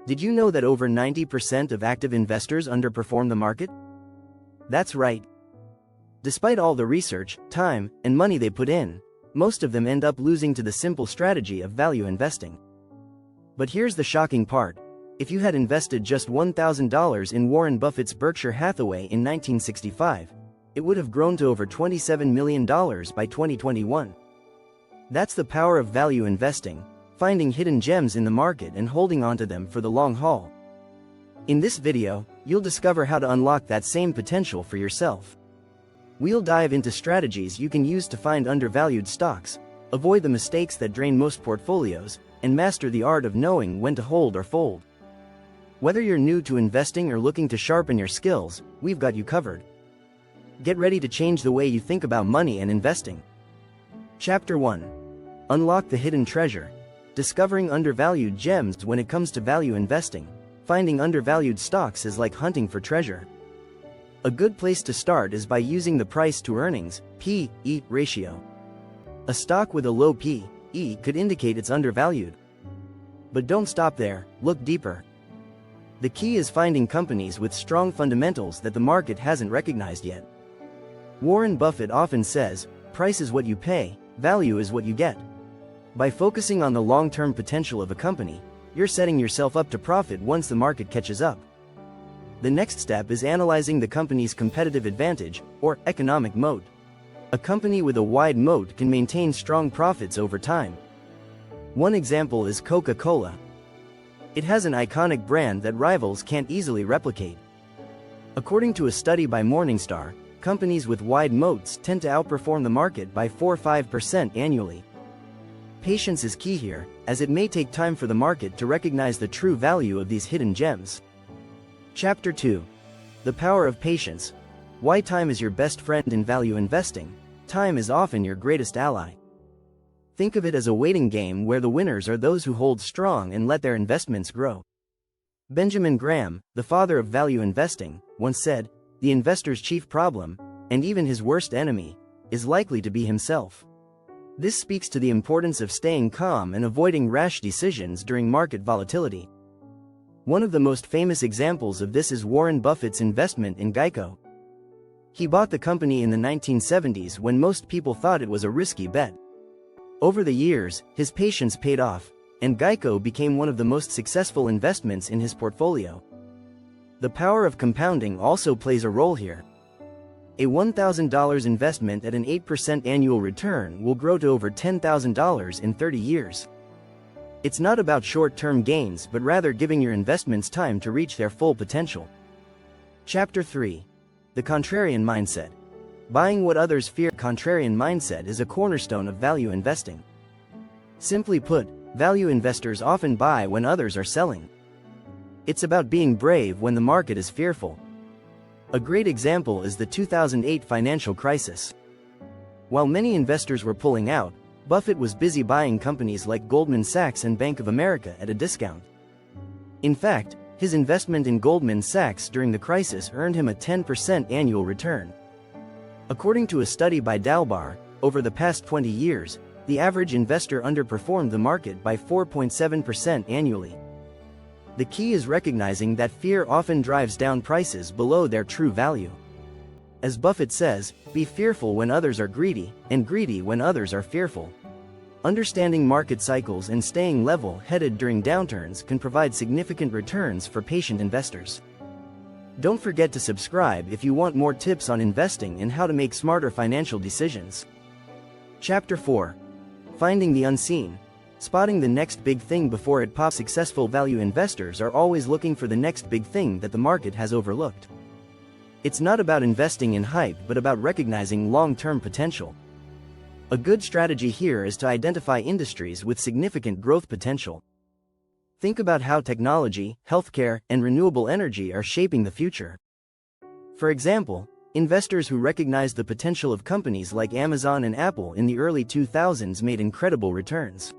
Did you know that over 90% of active investors underperform the market? That's right. Despite all the research, time, and money they put in, most of them end up losing to the simple strategy of value investing. But here's the shocking part. If you had invested just $1,000 in Warren Buffett's Berkshire Hathaway in 1965, it would have grown to over $27 million by 2021. That's the power of value investing, finding hidden gems in the market and holding onto them for the long haul. In this video, you'll discover how to unlock that same potential for yourself. We'll dive into strategies you can use to find undervalued stocks, avoid the mistakes that drain most portfolios, and master the art of knowing when to hold or fold. Whether you're new to investing or looking to sharpen your skills, we've got you covered. Get ready to change the way you think about money and investing. Chapter 1. Unlock the hidden treasure. Discovering undervalued gems. When it comes to value investing, finding undervalued stocks is like hunting for treasure. A good place to start is by using the price-to-earnings (P/E) ratio. A stock with a low P/E could indicate it's undervalued. But don't stop there, look deeper. The key is finding companies with strong fundamentals that the market hasn't recognized yet. Warren Buffett often says, "Price is what you pay, value is what you get." By focusing on the long-term potential of a company, you're setting yourself up to profit once the market catches up. The next step is analyzing the company's competitive advantage, or economic moat. A company with a wide moat can maintain strong profits over time. One example is Coca-Cola. It has an iconic brand that rivals can't easily replicate. According to a study by Morningstar, companies with wide moats tend to outperform the market by 4–5% annually. Patience is key here, as it may take time for the market to recognize the true value of these hidden gems. Chapter 2. The power of patience. Why time is your best friend in value investing. Time is often your greatest ally. Think of it as a waiting game where the winners are those who hold strong and let their investments grow. Benjamin Graham, the father of value investing, once said, "The investor's chief problem, and even his worst enemy, is likely to be himself." This speaks to the importance of staying calm and avoiding rash decisions during market volatility. One of the most famous examples of this is Warren Buffett's investment in Geico. He bought the company in the 1970s when most people thought it was a risky bet. Over the years, his patience paid off, and Geico became one of the most successful investments in his portfolio. The power of compounding also plays a role here. A $1,000 investment at an 8% annual return will grow to over $10,000 in 30 years. It's not about short-term gains but rather giving your investments time to reach their full potential. Chapter 3. The contrarian mindset. Buying what others fear. Contrarian mindset is a cornerstone of value investing. Simply put, value investors often buy when others are selling. It's about being brave when the market is fearful. A great example is the 2008 financial crisis. While many investors were pulling out, Buffett was busy buying companies like Goldman Sachs and Bank of America at a discount. In fact, his investment in Goldman Sachs during the crisis earned him a 10% annual return. According to a study by Dalbar, over the past 20 years, the average investor underperformed the market by 4.7% annually. The key is recognizing that fear often drives down prices below their true value. As Buffett says, "Be fearful when others are greedy, and greedy when others are fearful." Understanding market cycles and staying level-headed during downturns can provide significant returns for patient investors. Don't forget to subscribe if you want more tips on investing and how to make smarter financial decisions. Chapter 4. Finding the unseen. Spotting the next big thing before it pops. Successful value investors are always looking for the next big thing that the market has overlooked. It's not about investing in hype but about recognizing long-term potential. A good strategy here is to identify industries with significant growth potential. Think about how technology, healthcare, and renewable energy are shaping the future. For example, investors who recognized the potential of companies like Amazon and Apple in the early 2000s made incredible returns.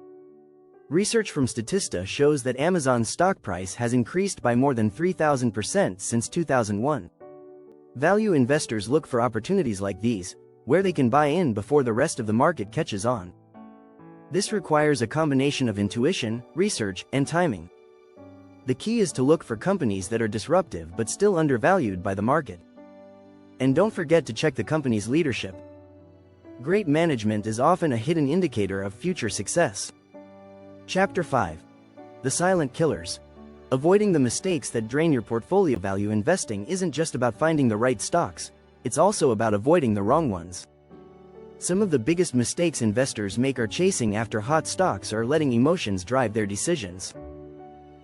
Research from Statista shows that Amazon's stock price has increased by more than 3,000% since 2001. Value investors look for opportunities like these, where they can buy in before the rest of the market catches on. This requires a combination of intuition, research, and timing. The key is to look for companies that are disruptive but still undervalued by the market. And don't forget to check the company's leadership. Great management is often a hidden indicator of future success. Chapter 5. The Silent Killers. Avoiding the mistakes that drain your portfolio. Value investing isn't just about finding the right stocks, it's also about avoiding the wrong ones. Some of the biggest mistakes investors make are chasing after hot stocks or letting emotions drive their decisions.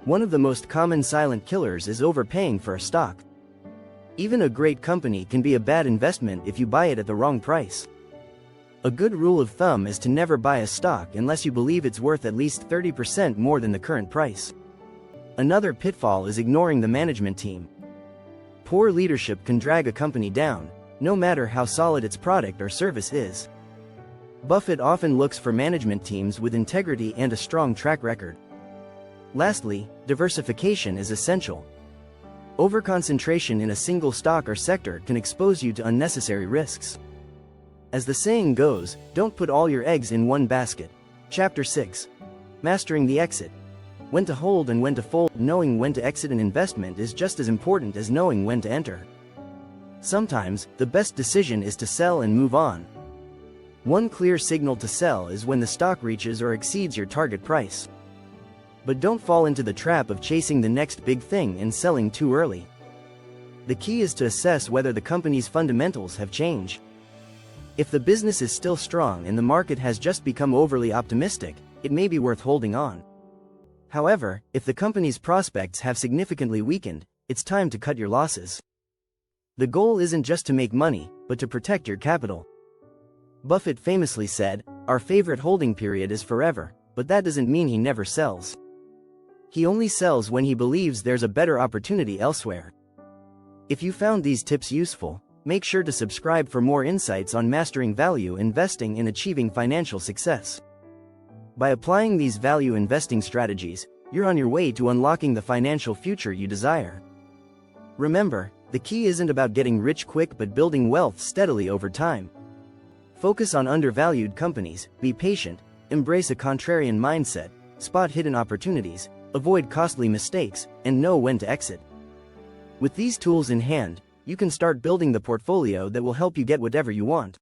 One of the most common silent killers is overpaying for a stock. Even a great company can be a bad investment if you buy it at the wrong price. A good rule of thumb is to never buy a stock unless you believe it's worth at least 30% more than the current price. Another pitfall is ignoring the management team. Poor leadership can drag a company down, no matter how solid its product or service is. Buffett often looks for management teams with integrity and a strong track record. Lastly, diversification is essential. Overconcentration in a single stock or sector can expose you to unnecessary risks. As the saying goes, don't put all your eggs in one basket. Chapter 6. Mastering the exit. When to hold and when to fold. Knowing when to exit an investment is just as important as knowing when to enter. Sometimes, the best decision is to sell and move on. One clear signal to sell is when the stock reaches or exceeds your target price. But don't fall into the trap of chasing the next big thing and selling too early. The key is to assess whether the company's fundamentals have changed. If the business is still strong and the market has just become overly optimistic, it may be worth holding on. However, if the company's prospects have significantly weakened, it's time to cut your losses. The goal isn't just to make money, but to protect your capital. Buffett famously said, "Our favorite holding period is forever," but that doesn't mean he never sells. He only sells when he believes there's a better opportunity elsewhere. If you found these tips useful, make sure to subscribe for more insights on mastering value investing and achieving financial success. By applying these value investing strategies, you're on your way to unlocking the financial future you desire. Remember, the key isn't about getting rich quick but building wealth steadily over time. Focus on undervalued companies, be patient, embrace a contrarian mindset, spot hidden opportunities, avoid costly mistakes, and know when to exit. With these tools in hand, you can start building the portfolio that will help you get whatever you want.